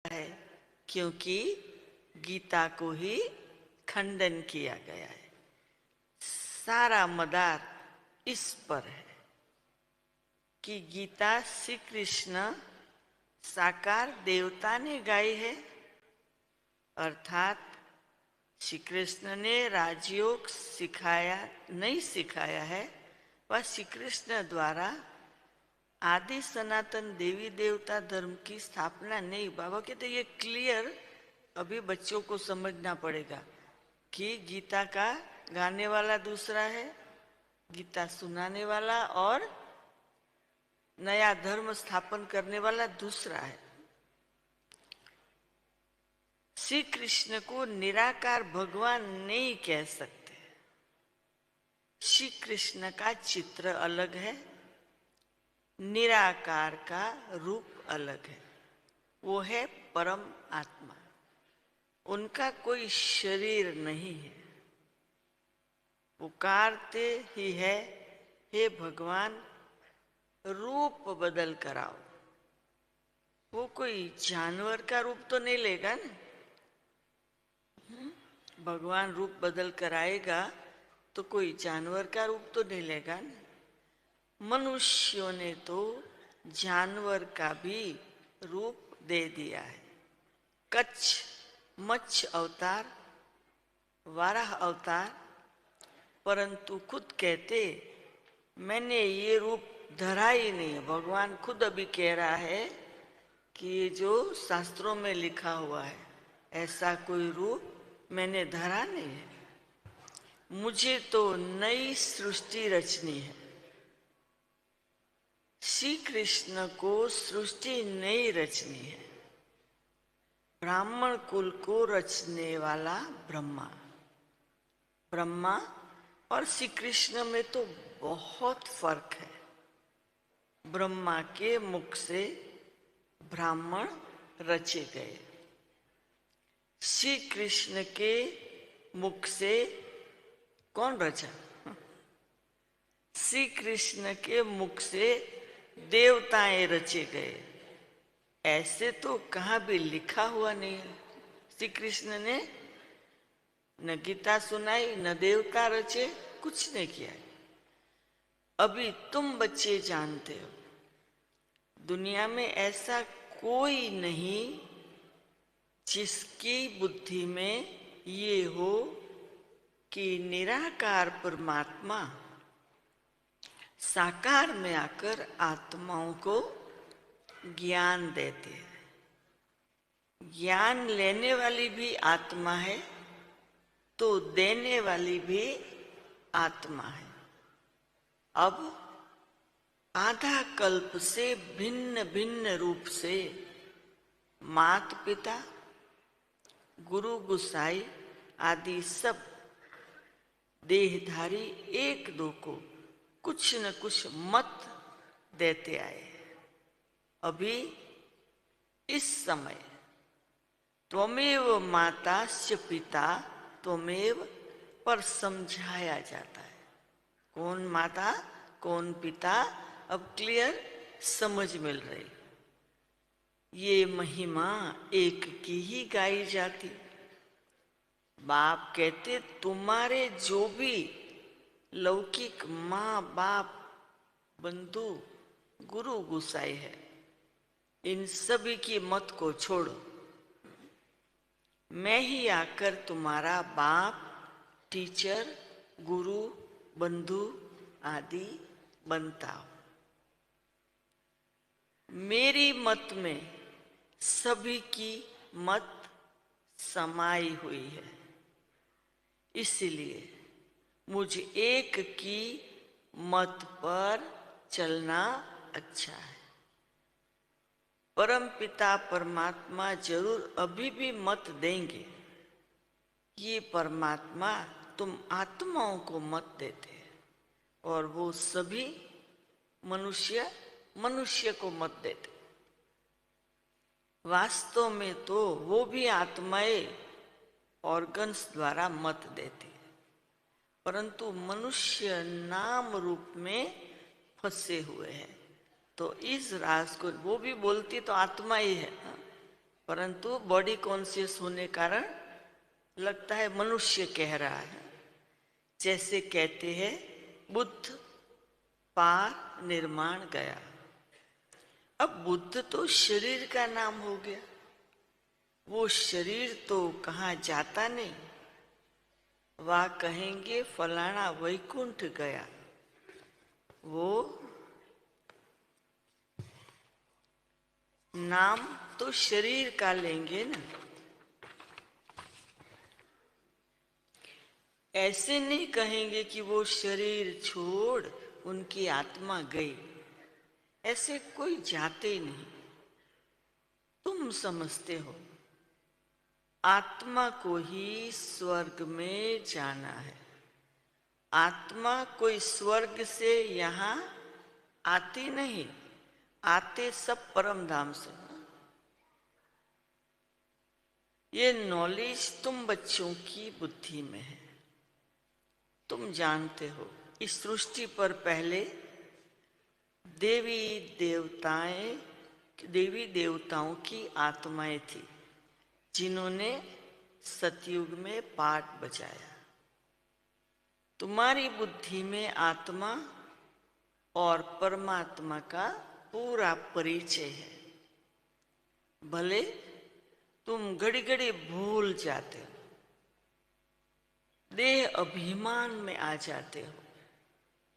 है, क्योंकि गीता को ही खंडन किया गया है। सारा मदार इस पर है कि गीता श्री कृष्ण साकार देवता ने गाई है, अर्थात श्री कृष्ण ने राजयोग सिखाया नहीं सिखाया है, वह श्री कृष्ण द्वारा आदि सनातन देवी देवता धर्म की स्थापना नहीं। बाबा कहते ये क्लियर अभी बच्चों को समझना पड़ेगा कि गीता का गाने वाला दूसरा है, गीता सुनाने वाला और नया धर्म स्थापन करने वाला दूसरा है। श्री कृष्ण को निराकार भगवान नहीं कह सकते। श्री कृष्ण का चित्र अलग है, निराकार का रूप अलग है। वो है परम आत्मा, उनका कोई शरीर नहीं है। पुकारते ही है, हे भगवान रूप बदल कर आओ। वो कोई जानवर का रूप तो नहीं लेगा ना। भगवान रूप बदल कर आएगा तो कोई जानवर का रूप तो नहीं लेगा ना। मनुष्यों ने तो जानवर का भी रूप दे दिया है। कच्छ मत्स्य अवतार, वाराह अवतार, परंतु खुद कहते मैंने ये रूप धरा ही नहीं है। भगवान खुद अभी कह रहा है कि ये जो शास्त्रों में लिखा हुआ है ऐसा कोई रूप मैंने धरा नहीं है। मुझे तो नई सृष्टि रचनी है। श्री कृष्ण को सृष्टि नई रचनी है। ब्राह्मण कुल को रचने वाला ब्रह्मा, ब्रह्मा और श्री कृष्ण में तो बहुत फर्क है। ब्रह्मा के मुख से ब्राह्मण रचे गए, श्री कृष्ण के मुख से कौन रचा? श्री कृष्ण के मुख से देवताएं रचे गए। ऐसे तो कहाँ भी लिखा हुआ नहीं है। श्री कृष्ण ने न गीता सुनाई, न देवता रचे, कुछ नहीं किया। अभी तुम बच्चे जानते हो, दुनिया में ऐसा कोई नहीं जिसकी बुद्धि में ये हो कि निराकार परमात्मा साकार में आकर आत्माओं को ज्ञान देते हैं। ज्ञान लेने वाली भी आत्मा है तो देने वाली भी आत्मा है। अब आधा कल्प से भिन्न भिन्न रूप से मात पिता, गुरु गुसाई आदि सब देहधारी एक दो को कुछ न कुछ मत देते आए। अभी इस समय त्वमेव मातास्य पिता त्वमेव पर समझाया जाता है। कौन माता कौन पिता अब क्लियर समझ मिल रही। ये महिमा एक की ही गाई जाती। बाप कहते तुम्हारे जो भी लौकिक माँ बाप बंधु गुरु गुसाई है, इन सभी की मत को छोड़ो। मैं ही आकर तुम्हारा बाप, टीचर, गुरु, बंधु आदि बनता हूं। मेरी मत में सभी की मत समाई हुई है, इसलिए मुझ एक की मत पर चलना अच्छा है। परम पिता परमात्मा जरूर अभी भी मत देंगे। ये परमात्मा तुम आत्माओं को मत देते और वो सभी मनुष्य मनुष्य को मत देते। वास्तव में तो वो भी आत्माएं ऑर्गन्स द्वारा मत देती, परंतु मनुष्य नाम रूप में फंसे हुए हैं। तो इस राज को वो भी बोलती तो आत्मा ही है। परंतु बॉडी कॉन्शियस होने कारण लगता है मनुष्य कह रहा है। जैसे कहते हैं बुद्ध पार निर्माण गया। अब बुद्ध तो शरीर का नाम हो गया, वो शरीर तो कहाँ जाता नहीं। वह कहेंगे फलाना वैकुंठ गया, वो नाम तो शरीर का लेंगे ना। ऐसे नहीं कहेंगे कि वो शरीर छोड़ उनकी आत्मा गई, ऐसे कोई जाते ही नहीं। तुम समझते हो आत्मा को ही स्वर्ग में जाना है। आत्मा कोई स्वर्ग से यहाँ आती नहीं, आते सब परम धाम से। ये नॉलेज तुम बच्चों की बुद्धि में है। तुम जानते हो इस सृष्टि पर पहले देवी देवताओं की आत्माएं थी, जिन्होंने सतयुग में पाठ बजाया। तुम्हारी बुद्धि में आत्मा और परमात्मा का पूरा परिचय है। भले तुम घड़ी घड़ी भूल जाते हो, देह अभिमान में आ जाते हो।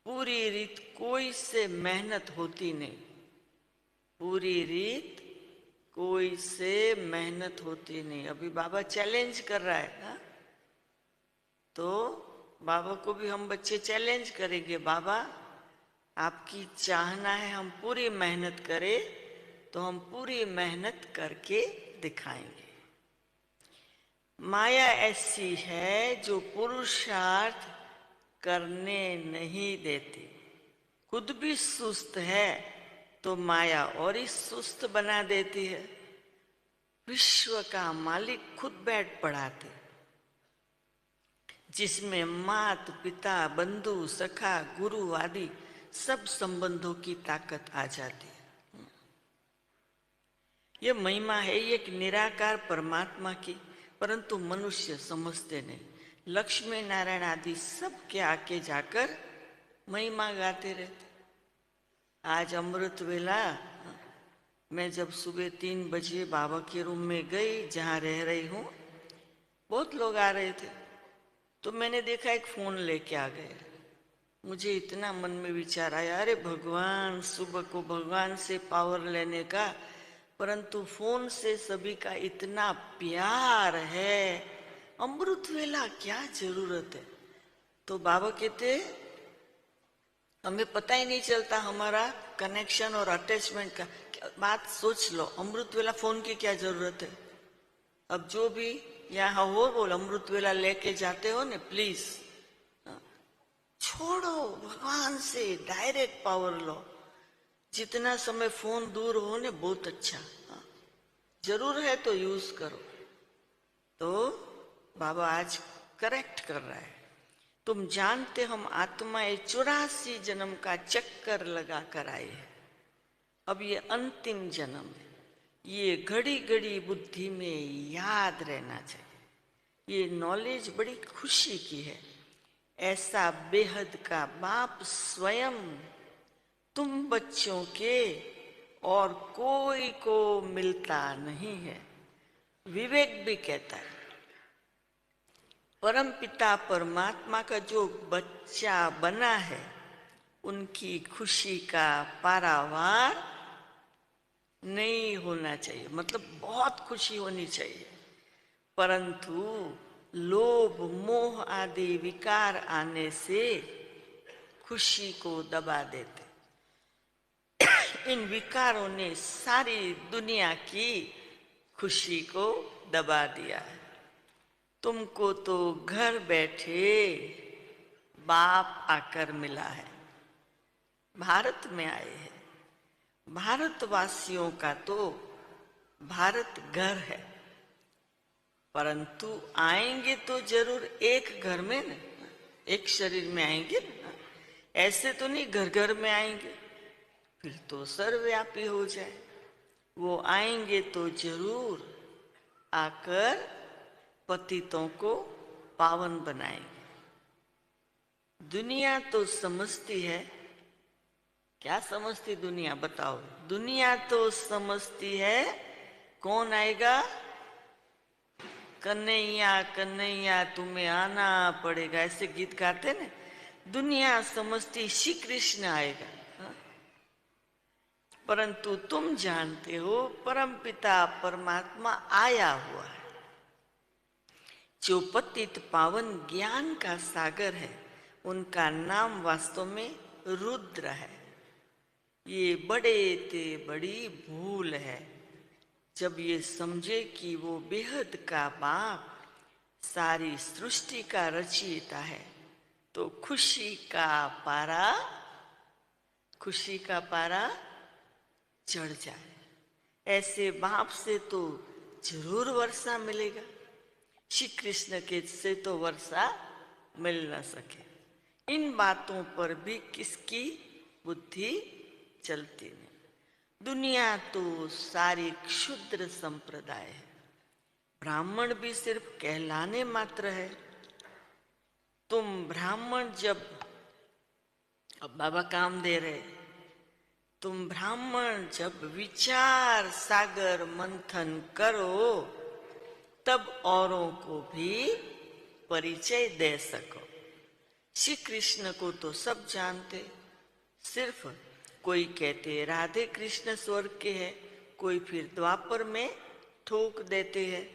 पूरी रीत कोई से मेहनत होती नहीं, पूरी रीत कोई से मेहनत होती नहीं। अभी बाबा चैलेंज कर रहा है ना, तो बाबा को भी हम बच्चे चैलेंज करेंगे, बाबा आपकी चाहना है हम पूरी मेहनत करें, तो हम पूरी मेहनत करके दिखाएंगे। माया ऐसी है जो पुरुषार्थ करने नहीं देती। खुद भी सुस्त है तो माया और ही सुस्त बना देती है। विश्व का मालिक खुद बैठ पड़ाते, जिसमें मात पिता बंधु सखा गुरु आदि सब संबंधों की ताकत आ जाती है। ये महिमा है एक निराकार परमात्मा की, परंतु मनुष्य समझते नहीं। लक्ष्मी नारायण आदि सब के आके जाकर महिमा गाते रहते। आज अमृत वेला मैं जब सुबह 3 बजे बाबा के रूम में गई, जहाँ रह रही हूँ, बहुत लोग आ रहे थे, तो मैंने देखा एक फोन लेके आ गए। मुझे इतना मन में विचार आया, अरे भगवान, सुबह को भगवान से पावर लेने का, परंतु फोन से सभी का इतना प्यार है, अमृत वेला क्या जरूरत है। तो बाबा कहते हमें पता ही नहीं चलता हमारा कनेक्शन और अटैचमेंट का। बात सोच लो, अमृत वेला फोन की क्या जरूरत है। अब जो भी यहाँ हो बोल अमृत वेला लेके जाते हो ने, प्लीज छोड़ो, भगवान से डायरेक्ट पावर लो। जितना समय फोन दूर हो ने बहुत अच्छा, जरूर है तो यूज करो। तो बाबा आज करेक्ट कर रहा है। तुम जानते हम आत्माएं 84 जन्म का चक्कर लगा कर आए हैं। अब ये अंतिम जन्म है। ये घड़ी घड़ी बुद्धि में याद रहना चाहिए। ये नॉलेज बड़ी खुशी की है। ऐसा बेहद का बाप स्वयं तुम बच्चों के और कोई को मिलता नहीं है। विवेक भी कहता है परम पिता परमात्मा का जो बच्चा बना है, उनकी खुशी का पारावार नहीं होना चाहिए। मतलब बहुत खुशी होनी चाहिए, परंतु लोभ मोह आदि विकार आने से खुशी को दबा देते। इन विकारों ने सारी दुनिया की खुशी को दबा दिया है। तुमको तो घर बैठे बाप आकर मिला है, भारत में आए हैं। भारतवासियों का तो भारत घर है, परंतु आएंगे तो जरूर एक घर में ना, एक शरीर में आएंगे ना। ऐसे तो नहीं घर घर में आएंगे, फिर तो सर्वव्यापी हो जाए। वो आएंगे तो जरूर आकर पतितों को पावन बनाएंगे। दुनिया तो समझती है, क्या समझती दुनिया बताओ? दुनिया तो समझती है कौन आएगा? कन्हैया कन्हैया तुम्हें आना पड़ेगा, ऐसे गीत गाते ना। दुनिया समझती श्री कृष्ण आएगा, हाँ? परंतु तुम जानते हो परमपिता परमात्मा आया हुआ है। जो पतित पावन ज्ञान का सागर है, उनका नाम वास्तव में रुद्र है। ये बड़े ते बड़ी भूल है जब ये समझे कि वो बेहद का बाप सारी सृष्टि का रचयिता है, तो खुशी का पारा चढ़ जाए। ऐसे बाप से तो जरूर वर्षा मिलेगा, श्री कृष्ण के से तो वर्षा मिल न सके। इन बातों पर भी किसकी बुद्धि चलती नहीं। दुनिया तो सारी क्षुद्र संप्रदाय है, ब्राह्मण भी सिर्फ कहलाने मात्र है। तुम ब्राह्मण जब, अब बाबा काम दे रहे, तुम ब्राह्मण जब विचार सागर मंथन करो तब औरों को भी परिचय दे सको। श्री कृष्ण को तो सब जानते, सिर्फ कोई कहते राधे कृष्ण स्वर्ग के हैं, कोई फिर द्वापर में ठोक देते हैं,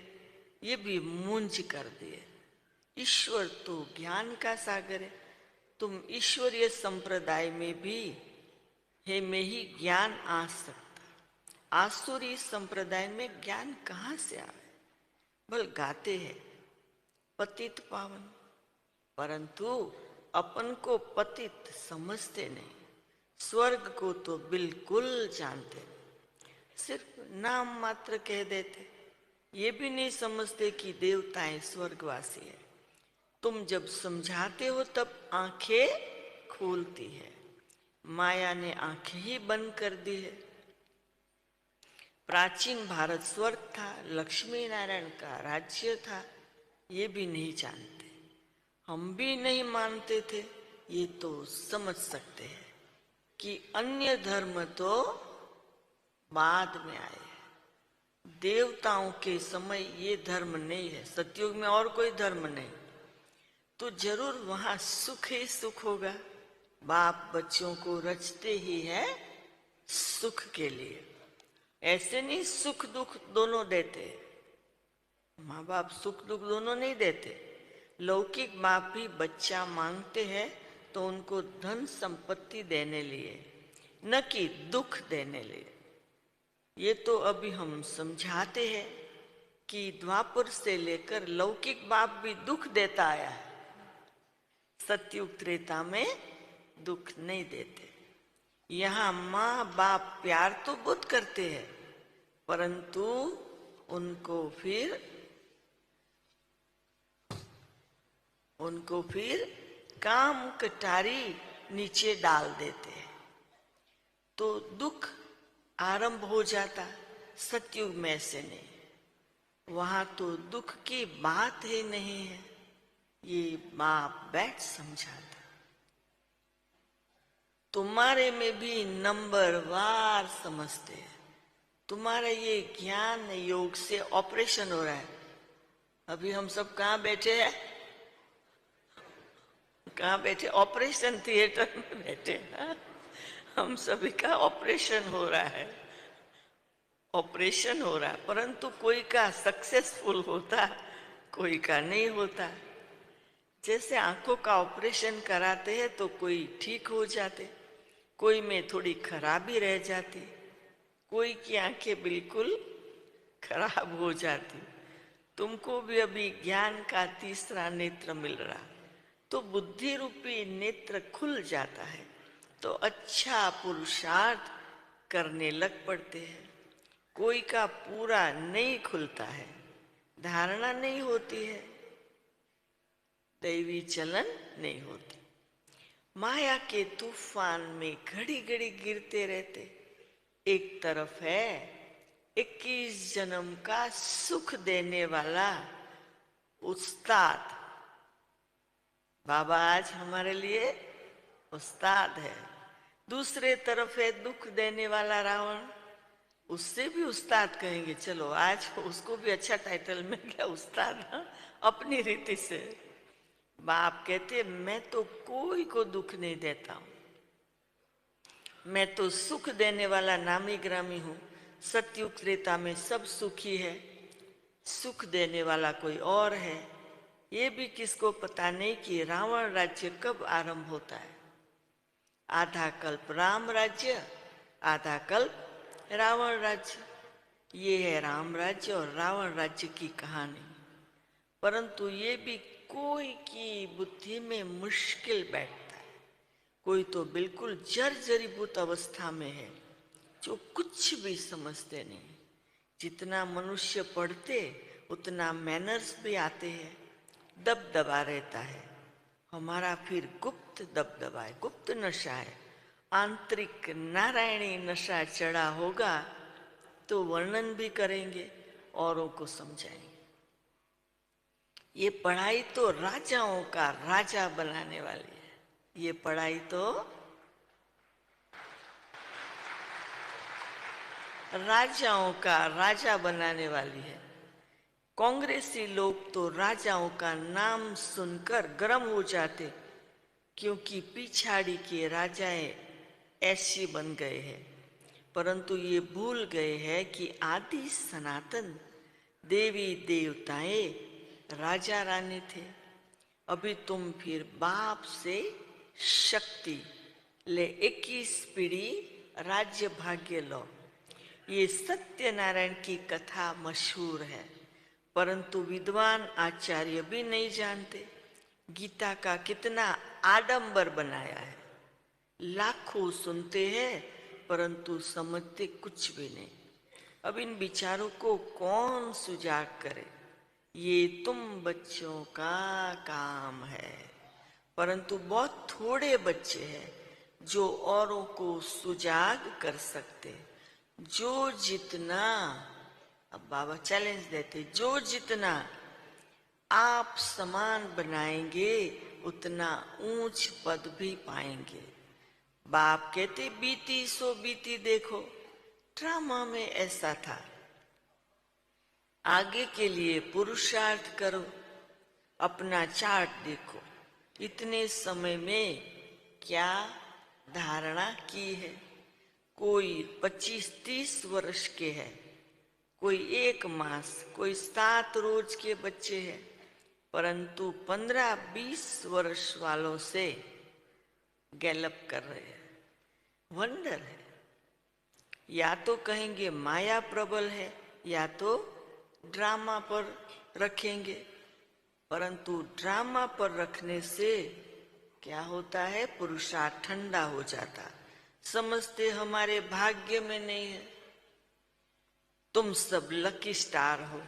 ये भी मूंज कर दिए। ईश्वर तो ज्ञान का सागर है। तुम ईश्वरीय संप्रदाय में भी हे में ही ज्ञान आ सकता, आसुरी संप्रदाय में ज्ञान कहाँ से आवे? बल गाते हैं पतित पावन, परंतु अपन को पतित समझते नहीं, स्वर्ग को तो बिल्कुल जानते, सिर्फ नाम मात्र कह देते। ये भी नहीं समझते कि देवताएं स्वर्गवासी है। तुम जब समझाते हो तब आंखें खोलती है, माया ने आंखें ही बंद कर दी है। प्राचीन भारत स्वर्ग था, लक्ष्मी नारायण का राज्य था, ये भी नहीं जानते। हम भी नहीं मानते थे, ये तो समझ सकते हैं कि अन्य धर्म तो बाद में आए। देवताओं के समय ये धर्म नहीं है, सतयुग में और कोई धर्म नहीं, तो जरूर वहां सुख ही सुख होगा। बाप बच्चों को रचते ही है सुख के लिए, ऐसे नहीं सुख दुख दोनों देते। माँ बाप सुख दुख दोनों नहीं देते। लौकिक बाप भी बच्चा मांगते हैं तो उनको धन संपत्ति देने लिए, न कि दुख देने लिए। ये तो अभी हम समझाते हैं कि द्वापर से लेकर लौकिक बाप भी दुख देता आया है, सतयुग त्रेता में दुख नहीं देते। यहाँ माँ बाप प्यार तो बहुत करते हैं, परंतु उनको फिर काम कटारी नीचे डाल देते हैं, तो दुख आरंभ हो जाता। सतयुग में ऐसे नहीं, वहां तो दुख की बात ही नहीं है। ये बाप बैठ समझाता, तुम्हारे में भी नंबर वार समझते हैं। तुम्हारा ये ज्ञान योग से ऑपरेशन हो रहा है। अभी हम सब कहाँ बैठे हैं? कहाँ बैठे? ऑपरेशन थिएटर में बैठे हैं। हम सभी का ऑपरेशन हो रहा है, ऑपरेशन हो रहा है, परंतु कोई का सक्सेसफुल होता, कोई का नहीं होता। जैसे आंखों का ऑपरेशन कराते हैं तो कोई ठीक हो जाते, कोई में थोड़ी खराबी रह जाती, कोई की आंखें बिल्कुल खराब हो जाती। तुमको भी अभी ज्ञान का तीसरा नेत्र मिल रहा, तो बुद्धि रूपी नेत्र खुल जाता है, तो अच्छा पुरुषार्थ करने लग पड़ते हैं। कोई का पूरा नहीं खुलता है, धारणा नहीं होती है, दैवी चलन नहीं होती। माया के तूफान में घड़ी घड़ी गिरते रहते। एक तरफ है 21 जन्म का सुख देने वाला उस्ताद बाबा आज हमारे लिए उस्ताद है। दूसरे तरफ है दुख देने वाला रावण, उससे भी उस्ताद कहेंगे। चलो आज उसको भी अच्छा टाइटल मिल गया, उस्ताद। हाँ? अपनी रीति से बाप कहते मैं तो कोई को दुख नहीं देता हूं, मैं तो सुख देने वाला नामी ग्रामी हूं। सतयुग त्रेता में सब सुखी है, सुख देने वाला कोई और है। ये भी किसको पता नहीं कि रावण राज्य कब आरंभ होता है। आधा कल्प राम राज्य, आधा कल्प रावण राज्य। ये है राम राज्य और रावण राज्य की कहानी। परंतु ये भी कोई की बुद्धि में मुश्किल बैठता है। कोई तो बिल्कुल जर्जरीभूत अवस्था में है, जो कुछ भी समझते नहीं। जितना मनुष्य पढ़ते उतना मैनर्स भी आते हैं, दबदबा रहता है। हमारा फिर गुप्त दबदबा है, गुप्त नशा है। आंतरिक नारायणी नशा चढ़ा होगा तो वर्णन भी करेंगे, औरों को समझाएंगे। ये पढ़ाई तो राजाओं का राजा बनाने वाली है। ये पढ़ाई तो राजाओं का राजा बनाने वाली है। कांग्रेसी लोग तो राजाओं का नाम सुनकर गर्म हो जाते, क्योंकि पिछाड़ी के राजाएं ऐसी बन गए हैं। परंतु ये भूल गए हैं कि आदि सनातन देवी देवताएं राजा रानी थे। अभी तुम फिर बाप से शक्ति ले 21 पीढ़ी राज्य भाग्य लो। ये सत्यनारायण की कथा मशहूर है, परंतु विद्वान आचार्य भी नहीं जानते। गीता का कितना आडंबर बनाया है। लाखों सुनते हैं परंतु समझते कुछ भी नहीं। अब इन विचारों को कौन सुजाग करे, ये तुम बच्चों का काम है। परंतु बहुत थोड़े बच्चे हैं जो औरों को सुजाग कर सकते। जो जितना, अब बाबा चैलेंज देते, जो जितना आप समान बनाएंगे उतना ऊंच पद भी पाएंगे। बाप कहते बीती सो बीती देखो। ड्रामा में ऐसा था, आगे के लिए पुरुषार्थ करो, अपना चार्ट देखो, इतने समय में क्या धारणा की है। कोई 25-30 वर्ष के है, कोई 1 मास, कोई 7 रोज के बच्चे हैं, परंतु 15-20 वर्ष वालों से गैलप कर रहे हैं। वंडर है। या तो कहेंगे माया प्रबल है, या तो ड्रामा पर रखेंगे। परंतु ड्रामा पर रखने से क्या होता है, पुरुषार्थ ठंडा हो जाता। समझते हमारे भाग्य में नहीं है। तुम सब लकी स्टार हो,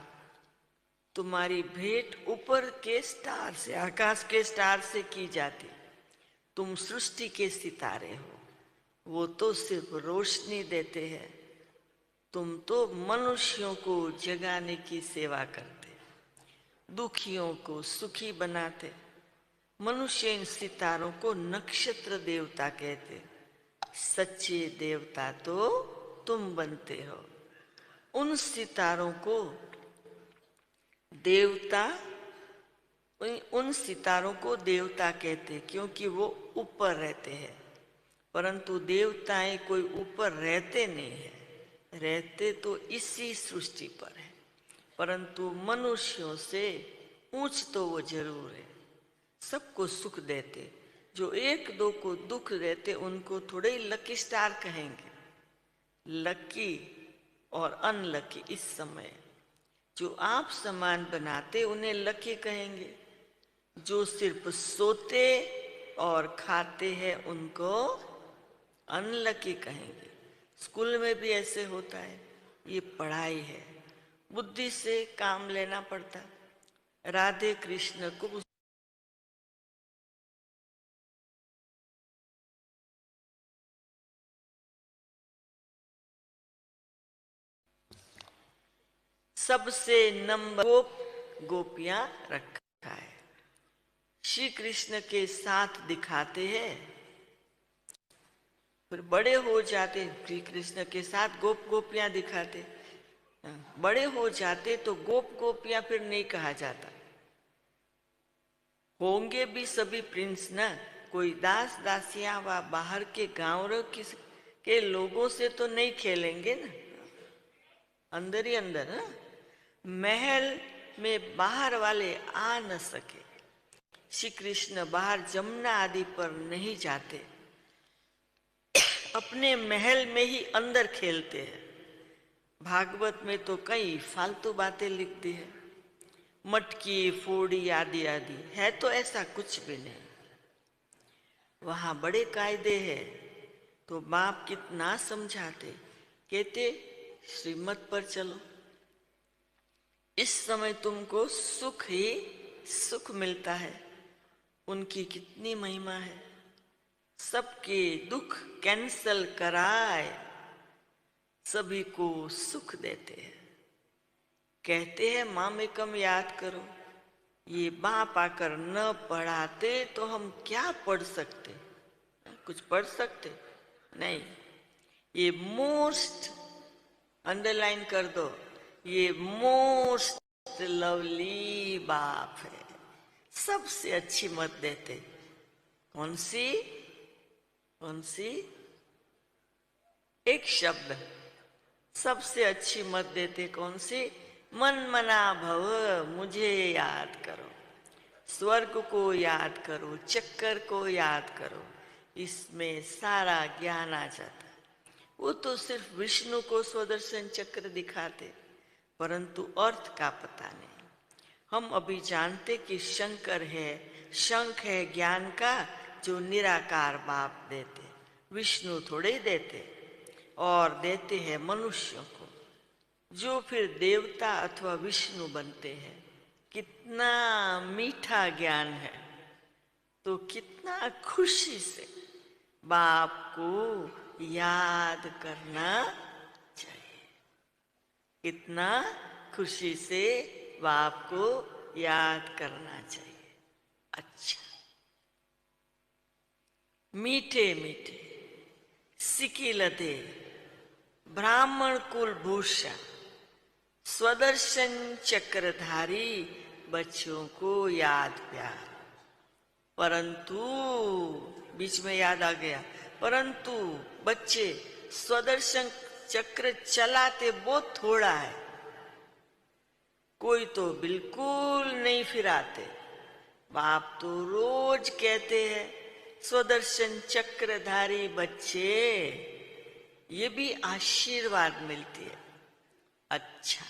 तुम्हारी भेंट ऊपर के स्टार से, आकाश के स्टार से की जाती। तुम सृष्टि के सितारे हो, वो तो सिर्फ रोशनी देते हैं। तुम तो मनुष्यों को जगाने की सेवा करते, दुखियों को सुखी बनाते। मनुष्य इन सितारों को नक्षत्र देवता कहते। सच्चे देवता तो तुम बनते हो। उन सितारों को देवता, उन सितारों को देवता कहते क्योंकि वो ऊपर रहते हैं। परंतु देवताएं कोई ऊपर रहते नहीं है, रहते तो इसी सृष्टि पर है। परंतु मनुष्यों से ऊंच तो वो जरूर है। सबको सुख देते, जो 1-2 को दुख देते उनको थोड़े ही लकी स्टार कहेंगे। लकी और अनलकी इस समय, जो आप समान बनाते उन्हें लकी कहेंगे। जो सिर्फ सोते और खाते हैं उनको अनलकी कहेंगे। स्कूल में भी ऐसे होता है। ये पढ़ाई है, बुद्धि से काम लेना पड़ता। राधे कृष्ण को सबसे नंबर गोप गोपियां रखा है। श्री कृष्ण के साथ दिखाते हैं, फिर बड़े हो जाते श्री कृष्ण के साथ गोप गोपियां दिखाते, बड़े हो जाते तो गोप गोपियां फिर नहीं कहा जाता। होंगे भी सभी प्रिंस ना, कोई दास दासियां व बाहर के गांव के लोगों से तो नहीं खेलेंगे ना, अंदर ही अंदर ना, महल में बाहर वाले आ न सके। श्री कृष्ण बाहर जमुना आदि पर नहीं जाते, अपने महल में ही अंदर खेलते हैं। भागवत में तो कई फालतू बातें लिख दी है, मटकी फोड़ी आदि आदि, है तो ऐसा कुछ भी नहीं। वहां बड़े कायदे हैं, तो बाप कितना समझाते, कहते श्रीमत पर चलो, इस समय तुमको सुख ही सुख मिलता है। उनकी कितनी महिमा है, सबके दुख कैंसल कराए, सभी को सुख देते हैं। कहते हैं मामेकम याद करो, ये बाप आकर न पढ़ाते तो हम क्या पढ़ सकते, कुछ पढ़ सकते नहीं। ये मोस्ट अंडरलाइन कर दो, ये मोस्ट लवली बाप है, सबसे अच्छी मत देते। कौन सी? कौन सी? एक शब्द, सबसे अच्छी मत देते कौन सी? मन मना भव, मुझे याद करो, स्वर्ग को याद करो, चक्कर को याद करो, इसमें सारा ज्ञान आ जाता। वो तो सिर्फ विष्णु को स्वदर्शन चक्र दिखाते, परंतु अर्थ का पता नहीं। हम अभी जानते कि शंकर है, शंख है ज्ञान का, जो निराकार बाप देते, विष्णु थोड़े ही देते, और देते हैं मनुष्यों को, जो फिर देवता अथवा विष्णु बनते हैं। कितना मीठा ज्ञान है, तो कितना खुशी से बाप को याद करना चाहिए, कितना खुशी से बाप को याद करना चाहिए। अच्छा, मीठे मीठे सिकिलते ब्राह्मण कुल भूषण स्वदर्शन चक्रधारी बच्चों को याद प्यार, परंतु बीच में याद आ गया, परंतु बच्चे स्वदर्शन चक्र चलाते बहुत थोड़ा है, कोई तो बिल्कुल नहीं फिराते। बाप तो रोज कहते हैं स्वदर्शन चक्रधारी बच्चे, ये भी आशीर्वाद मिलती है। अच्छा,